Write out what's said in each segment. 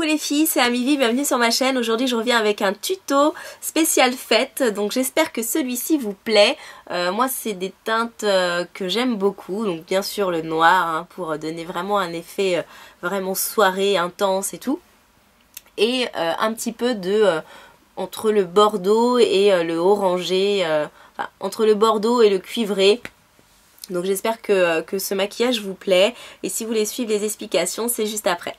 les filles, c'est Amivi, bienvenue sur ma chaîne. Aujourd'hui je reviens avec un tuto spécial fête, donc j'espère que celui-ci vous plaît. Moi c'est des teintes que j'aime beaucoup, donc bien sûr le noir hein, pour donner vraiment un effet vraiment soirée, intense et tout. Et un petit peu de entre le bordeaux et le orangé, enfin, entre le bordeaux et le cuivré. Donc j'espère que ce maquillage vous plaît et si vous voulez suivre les explications c'est juste après.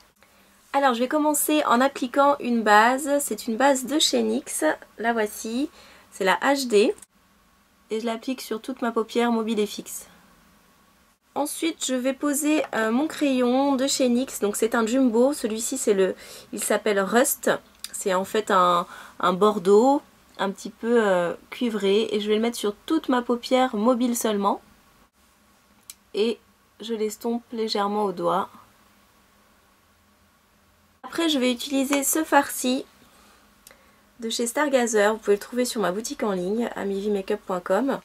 Alors je vais commencer en appliquant une base, c'est une base de chez NYX, la voici, c'est la HD et je l'applique sur toute ma paupière mobile et fixe. Ensuite je vais poser mon crayon de chez NYX, donc c'est un jumbo, celui-ci il s'appelle Rust, c'est en fait un bordeaux un petit peu cuivré et je vais le mettre sur toute ma paupière mobile seulement et je l'estompe légèrement au doigt. Après je vais utiliser ce fard-ci de chez Stargazer, vous pouvez le trouver sur ma boutique en ligne amivimakeup.com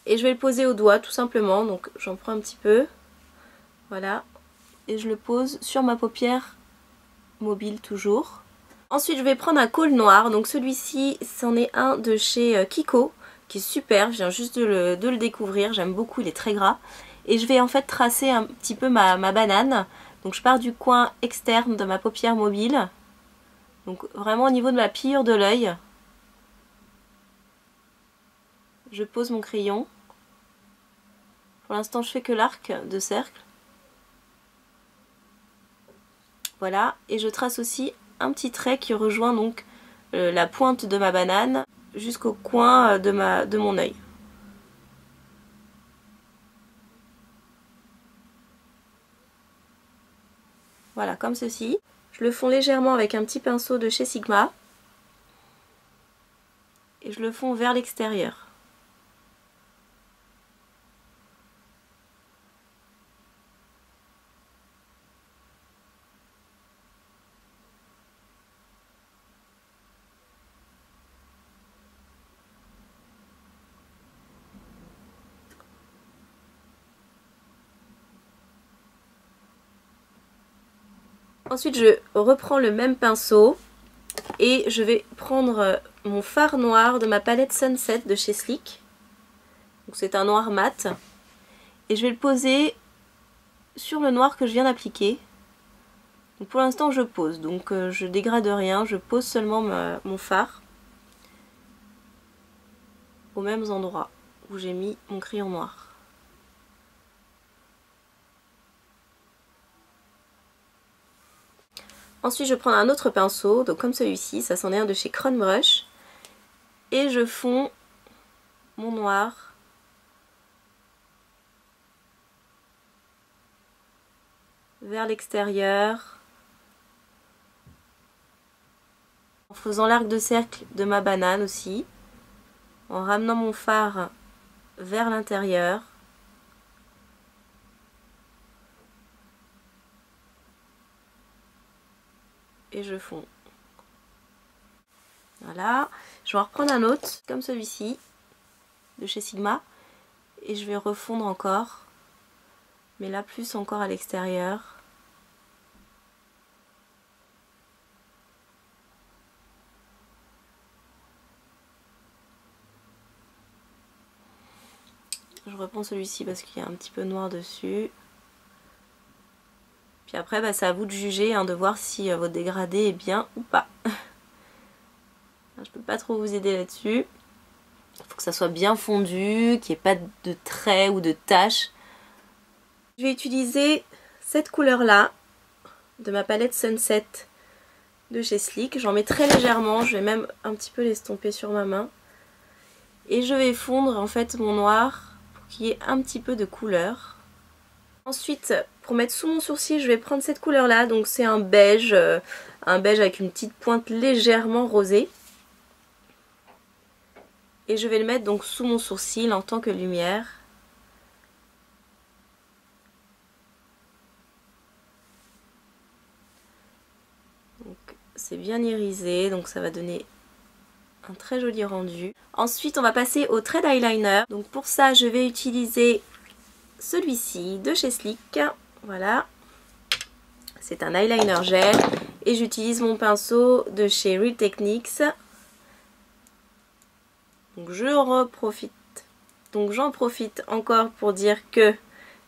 et je vais le poser au doigt tout simplement, donc j'en prends un petit peu, voilà, et je le pose sur ma paupière mobile toujours. Ensuite je vais prendre un col noir, donc celui-ci c'en est un de chez Kiko qui est super, je viens juste de le découvrir, j'aime beaucoup, il est très gras et je vais en fait tracer un petit peu ma banane. Donc je pars du coin externe de ma paupière mobile, donc vraiment au niveau de ma pliure de l'œil. Je pose mon crayon. Pour l'instant je fais que l'arc de cercle. Voilà, et je trace aussi un petit trait qui rejoint donc la pointe de ma banane jusqu'au coin de mon œil. Voilà, comme ceci. Je le fonds légèrement avec un petit pinceau de chez Sigma. Et je le fonds vers l'extérieur. Ensuite je reprends le même pinceau et je vais prendre mon fard noir de ma palette Sunset de chez Sleek. Donc c'est un noir mat. Et je vais le poser sur le noir que je viens d'appliquer. Donc pour l'instant je pose, donc je dégrade rien, je pose seulement mon fard aux mêmes endroits où j'ai mis mon crayon noir. Ensuite je prends un autre pinceau, donc comme celui-ci, ça c'en est un de chez Crown Brush, et je fonds mon noir vers l'extérieur en faisant l'arc de cercle de ma banane aussi, en ramenant mon fard vers l'intérieur. Et je fonds. Voilà, je vais en reprendre un autre comme celui-ci de chez Sigma et je vais refondre encore, mais là plus encore à l'extérieur. Je reprends celui-ci parce qu'il y a un petit peu noir dessus. Puis après, bah, c'est à vous de juger, hein, de voir si votre dégradé est bien ou pas. Je peux pas trop vous aider là-dessus. Il faut que ça soit bien fondu, qu'il n'y ait pas de traits ou de taches. Je vais utiliser cette couleur-là, de ma palette Sunset de chez Sleek. J'en mets très légèrement, je vais même un petit peu l'estomper sur ma main. Et je vais fondre en fait mon noir pour qu'il y ait un petit peu de couleur. Ensuite, pour mettre sous mon sourcil, je vais prendre cette couleur-là. Donc c'est un beige avec une petite pointe légèrement rosée. Et je vais le mettre donc sous mon sourcil en tant que lumière. Donc c'est bien irisé, donc ça va donner un très joli rendu. Ensuite, on va passer au trait d'eyeliner. Donc pour ça, je vais utiliser celui-ci de chez Sleek. Voilà, c'est un eyeliner gel Et j'utilise mon pinceau de chez Real Techniques. Donc j'en profite encore pour dire que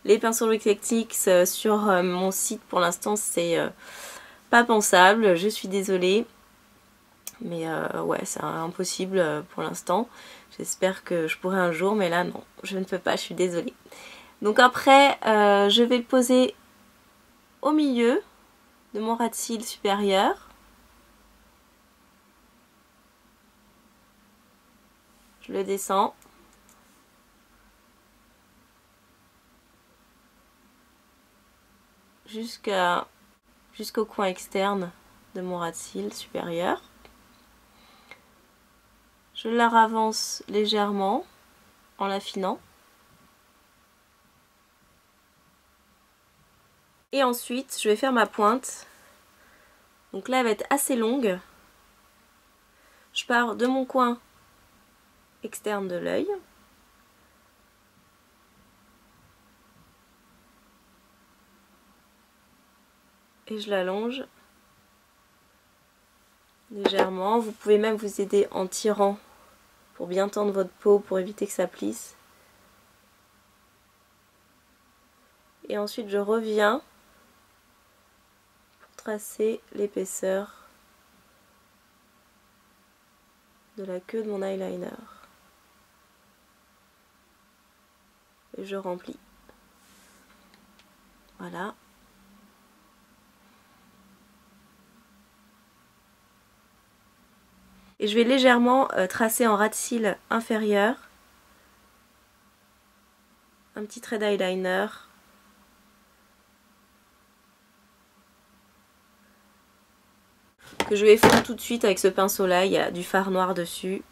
les pinceaux Real Techniques sur mon site pour l'instant c'est pas pensable. Je suis désolée. Mais ouais, c'est impossible pour l'instant. J'espère que je pourrai un jour, mais là non, je ne peux pas, je suis désolée. Donc après, je vais le poser au milieu de mon ras de cils supérieur. Je le descends. Jusqu'au coin externe de mon ras de cils supérieur. Je la ravance légèrement en l'affinant. Et ensuite, je vais faire ma pointe. Donc là, elle va être assez longue. Je pars de mon coin externe de l'œil. Et je l'allonge légèrement. Vous pouvez même vous aider en tirant pour bien tendre votre peau, pour éviter que ça plisse. Et ensuite, je reviens pour tracer l'épaisseur de la queue de mon eyeliner. Et je remplis. Voilà. Et je vais légèrement tracer en ras de cils inférieur un petit trait d'eyeliner. Que je vais fondre tout de suite avec ce pinceau là, il y a du fard noir dessus.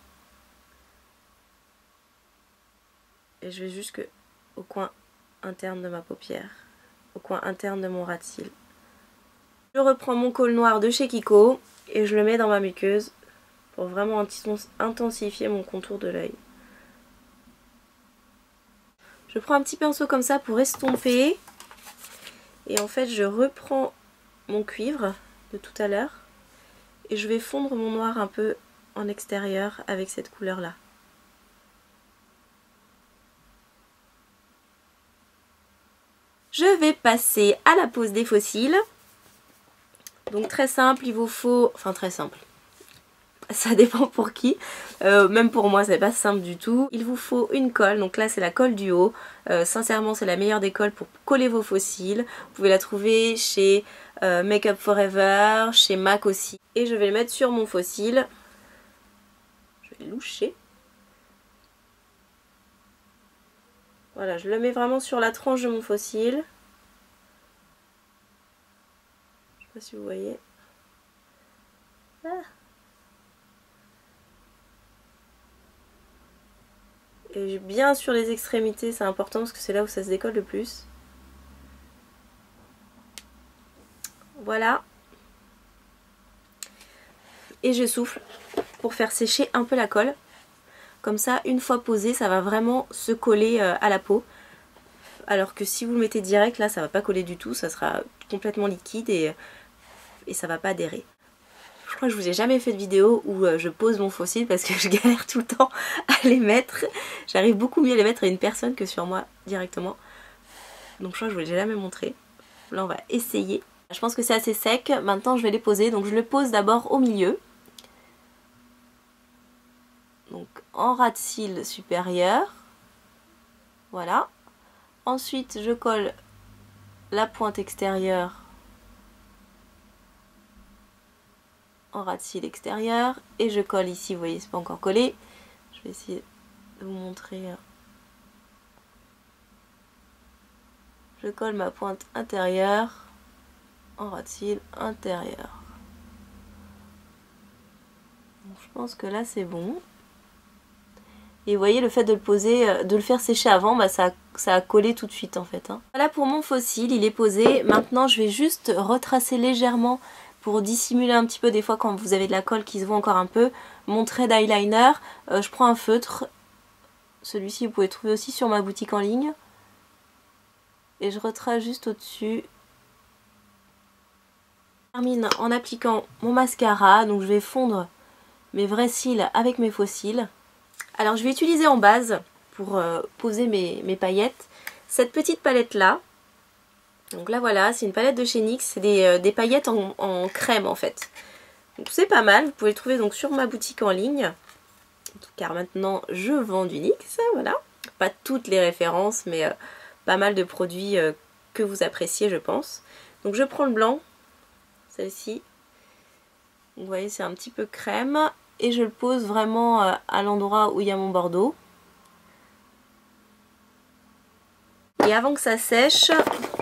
Et je vais jusqu'au coin interne de ma paupière, au coin interne de mon ras de cils. Je reprends mon col noir de chez Kiko et je le mets dans ma muqueuse pour vraiment intensifier mon contour de l'œil. Je prends un petit pinceau comme ça pour estomper. Et en fait, je reprends mon cuivre de tout à l'heure. Et je vais fondre mon noir un peu en extérieur avec cette couleur-là. Je vais passer à la pose des faux cils. Donc très simple, il vous faut... Enfin très simple. Ça dépend pour qui, même pour moi c'est pas simple du tout. Il vous faut une colle, donc là c'est la colle du haut. Sincèrement c'est la meilleure des colles pour coller vos faux cils. Vous pouvez la trouver chez Make Up Forever, chez MAC aussi. Et je vais le mettre sur mon faux cil. Je vais loucher. Voilà, je le mets vraiment sur la tranche de mon faux cil. Je sais pas si vous voyez. Ah. Et bien sur les extrémités, c'est important parce que c'est là où ça se décolle le plus. Voilà. Et je souffle pour faire sécher un peu la colle. Comme ça, une fois posé, ça va vraiment se coller à la peau. Alors que si vous le mettez direct, là, ça va pas coller du tout. Ça sera complètement liquide et ça va pas adhérer. Je crois que je vous ai jamais fait de vidéo où je pose mon faux cil parce que je galère tout le temps à les mettre. J'arrive beaucoup mieux à les mettre à une personne que sur moi directement. Donc je crois que je vous l'ai jamais montré. Là on va essayer. Je pense que c'est assez sec. Maintenant je vais les poser. Donc je le pose d'abord au milieu. Donc en ras de cils supérieur. Voilà. Ensuite je colle la pointe extérieure en ras de cils extérieur et je colle ici, vous voyez c'est pas encore collé, je vais essayer de vous montrer, je colle ma pointe intérieure en ras de cils intérieur. Donc, je pense que là c'est bon et vous voyez le fait de le poser, de le faire sécher avant, bah, ça a collé tout de suite en fait, hein. Voilà pour mon faux cil, il est posé. Maintenant je vais juste retracer légèrement pour dissimuler un petit peu des fois quand vous avez de la colle qui se voit encore un peu, mon trait d'eyeliner. Je prends un feutre, celui-ci vous pouvez trouver aussi sur ma boutique en ligne. Et je retrace juste au-dessus. termine en appliquant mon mascara, donc je vais fondre mes vrais cils avec mes faux cils. Alors je vais utiliser en base pour poser mes paillettes cette petite palette là. Donc là voilà, c'est une palette de chez NYX, c'est des paillettes en crème en fait. Donc c'est pas mal, vous pouvez le trouver donc sur ma boutique en ligne. Car maintenant je vends du NYX, voilà. Pas toutes les références mais pas mal de produits que vous appréciez je pense. Donc je prends le blanc, celle-ci. Vous voyez c'est un petit peu crème. Et je le pose vraiment à l'endroit où il y a mon bordeaux. Et avant que ça sèche,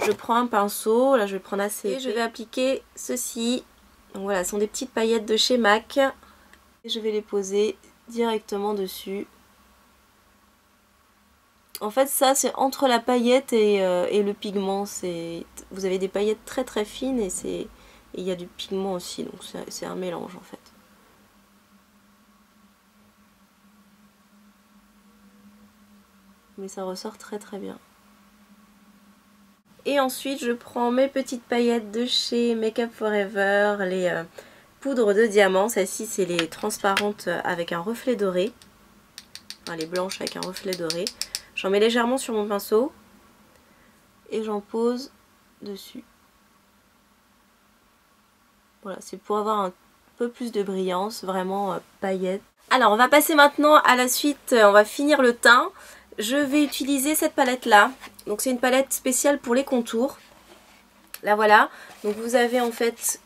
je prends un pinceau, là je vais le prendre assez épais. Et je vais appliquer ceci. Donc voilà, ce sont des petites paillettes de chez MAC. Et je vais les poser directement dessus. En fait ça c'est entre la paillette et le pigment. Vous avez des paillettes très très fines et il y a du pigment aussi, donc c'est un mélange en fait. Mais ça ressort très très bien. Et ensuite je prends mes petites paillettes de chez Make Up For Ever, les poudres de diamant. Celles-ci c'est les transparentes avec un reflet doré. Enfin les blanches avec un reflet doré. J'en mets légèrement sur mon pinceau et j'en pose dessus. Voilà, c'est pour avoir un peu plus de brillance, vraiment paillettes. Alors on va passer maintenant à la suite, on va finir le teint. Je vais utiliser cette palette là, donc c'est une palette spéciale pour les contours. Là voilà, donc vous avez en fait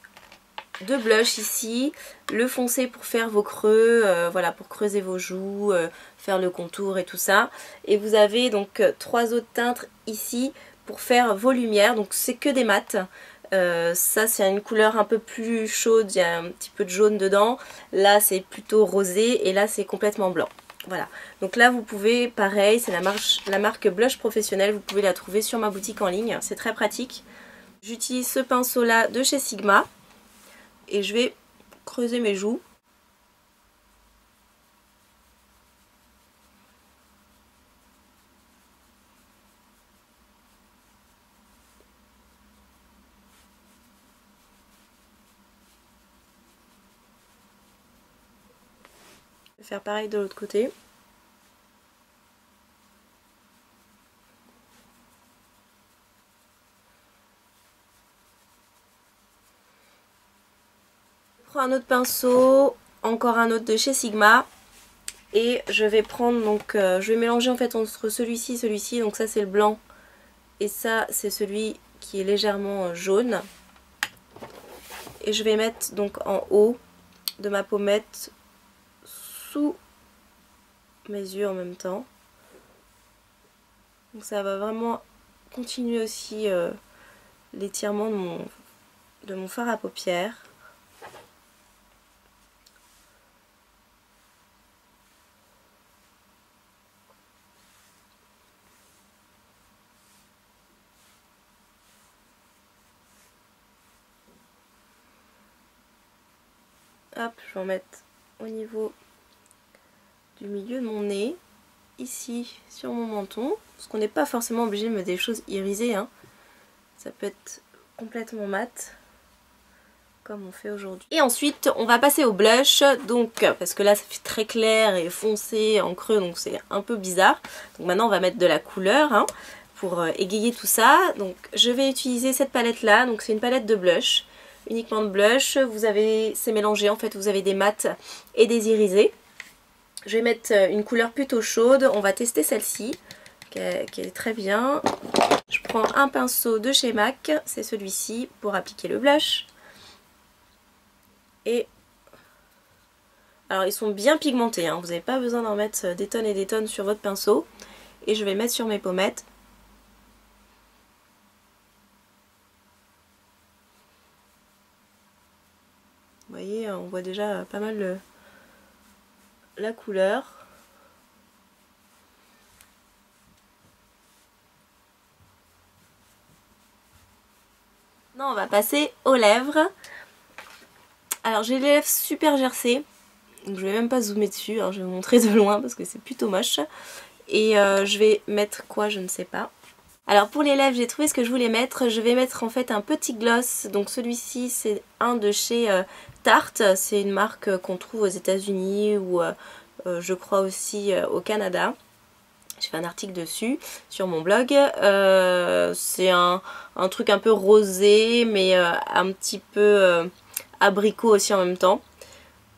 deux blushs ici, le foncé pour faire vos creux, voilà pour creuser vos joues, faire le contour et tout ça. Et vous avez donc trois autres teintes ici pour faire vos lumières, donc c'est que des mats. Ça c'est une couleur un peu plus chaude, il y a un petit peu de jaune dedans. Là c'est plutôt rosé et là c'est complètement blanc. Voilà, donc là vous pouvez, pareil, c'est la marque Blush Professionnel, vous pouvez la trouver sur ma boutique en ligne, c'est très pratique. J'utilise ce pinceau là de chez Sigma et je vais creuser mes joues. Je vais faire pareil de l'autre côté. Je prends un autre pinceau, encore un autre de chez Sigma. Et je vais prendre donc, je vais mélanger en fait entre celui-ci et celui-ci. Donc ça c'est le blanc et ça c'est celui qui est légèrement jaune. Et je vais mettre donc en haut de ma pommette sous mes yeux en même temps. Donc ça va vraiment continuer aussi l'étirement de mon fard à paupières. Hop, je vais en mettre au niveau du milieu de mon nez, ici sur mon menton, parce qu'on n'est pas forcément obligé de mettre des choses irisées, hein. Ça peut être complètement mat, comme on fait aujourd'hui. Et ensuite, on va passer au blush, donc parce que là ça fait très clair et foncé en creux, donc c'est un peu bizarre. Donc maintenant on va mettre de la couleur, hein, pour égayer tout ça. Donc je vais utiliser cette palette là, donc c'est une palette de blush. Uniquement de blush, vous avez, c'est mélangé en fait, vous avez des mats et des irisés. Je vais mettre une couleur plutôt chaude, on va tester celle-ci, qui est très bien. Je prends un pinceau de chez MAC, c'est celui-ci, pour appliquer le blush. Et alors ils sont bien pigmentés, hein, vous n'avez pas besoin d'en mettre des tonnes et des tonnes sur votre pinceau. Et je vais mettre sur mes pommettes. Vous voyez, on voit déjà pas mal la couleur. Maintenant on va passer aux lèvres. Alors j'ai les lèvres super gercées, donc je vais même pas zoomer dessus, hein, je vais vous montrer de loin parce que c'est plutôt moche. Et je vais mettre quoi, je ne sais pas. Alors pour les lèvres, j'ai trouvé ce que je voulais mettre. Je vais mettre en fait un petit gloss. Donc celui-ci, c'est un de chez Tarte. C'est une marque qu'on trouve aux États-Unis ou je crois aussi au Canada. J'ai fait un article dessus sur mon blog. C'est un truc un peu rosé mais un petit peu abricot aussi en même temps.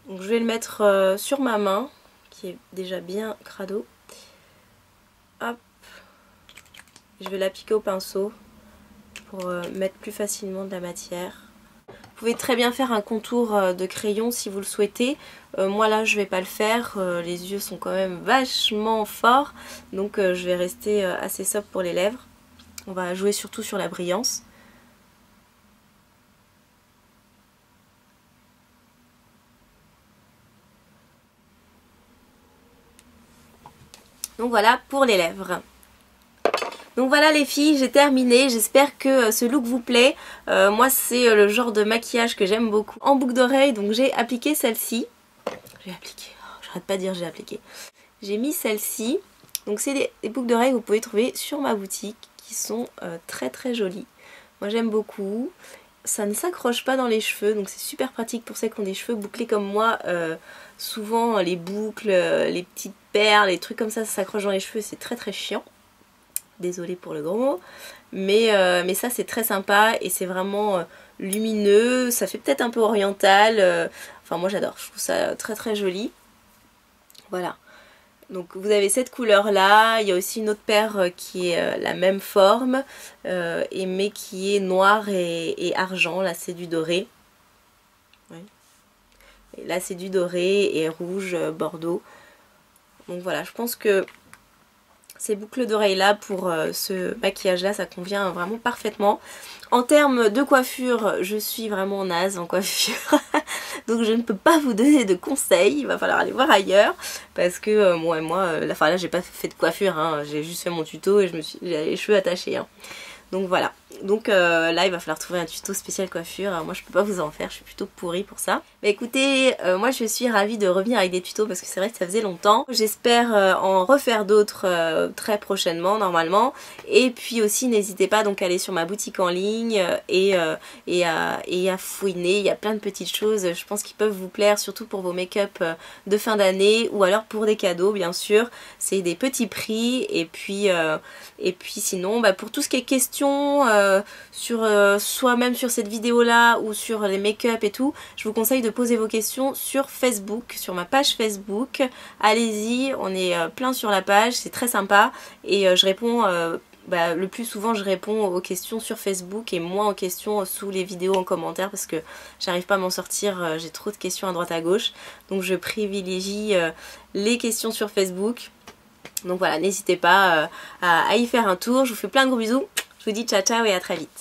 Donc je vais le mettre sur ma main qui est déjà bien crado. Hop. Je vais l'appliquer au pinceau pour mettre plus facilement de la matière. Vous pouvez très bien faire un contour de crayon si vous le souhaitez. Moi là je vais pas le faire, les yeux sont quand même vachement forts. Donc je vais rester assez sobre pour les lèvres. On va jouer surtout sur la brillance. Donc voilà pour les lèvres. Donc voilà les filles, j'ai terminé, j'espère que ce look vous plaît. Moi c'est le genre de maquillage que j'aime beaucoup. En boucle d'oreille, donc j'ai appliqué celle-ci. J'arrête pas de dire j'ai appliqué. J'ai mis celle-ci. Donc c'est des boucles d'oreilles que vous pouvez trouver sur ma boutique qui sont très très jolies. Moi j'aime beaucoup. Ça ne s'accroche pas dans les cheveux, donc c'est super pratique pour celles qui ont des cheveux bouclés comme moi. Souvent les boucles, les petites perles, les trucs comme ça s'accroche dans les cheveux, c'est très très chiant. Désolée pour le gros mot, mais ça c'est très sympa et c'est vraiment lumineux, ça fait peut-être un peu oriental, enfin moi j'adore, je trouve ça très très joli. Voilà, donc vous avez cette couleur là, il y a aussi une autre paire qui est la même forme, mais qui est noir et argent, là c'est du doré. Oui. Et là c'est du doré et rouge bordeaux, donc voilà, je pense que ces boucles d'oreilles là pour ce maquillage là ça convient vraiment parfaitement. En termes de coiffure, je suis vraiment naze en coiffure donc je ne peux pas vous donner de conseils, il va falloir aller voir ailleurs parce que moi là j'ai pas fait de coiffure, hein. J'ai juste fait mon tuto et j'ai les cheveux attachés, hein. Donc voilà, donc là il va falloir trouver un tuto spécial coiffure. Alors moi je peux pas vous en faire, je suis plutôt pourrie pour ça. Mais écoutez, moi je suis ravie de revenir avec des tutos parce que c'est vrai que ça faisait longtemps. J'espère en refaire d'autres très prochainement normalement. Et puis aussi n'hésitez pas donc à aller sur ma boutique en ligne et à fouiner. Il y a plein de petites choses je pense qui peuvent vous plaire, surtout pour vos make-up de fin d'année ou alors pour des cadeaux bien sûr. C'est des petits prix et puis sinon pour tout ce qui est question soit même sur cette vidéo là ou sur les make-up et tout, je vous conseille de poser vos questions sur Facebook, sur ma page Facebook. Allez-y, on est plein sur la page, c'est très sympa et je réponds le plus souvent je réponds aux questions sur Facebook et moins aux questions sous les vidéos en commentaire parce que j'arrive pas à m'en sortir, j'ai trop de questions à droite à gauche, donc je privilégie les questions sur Facebook. Donc voilà, n'hésitez pas à y faire un tour, je vous fais plein de gros bisous. Je vous dis ciao ciao et à très vite.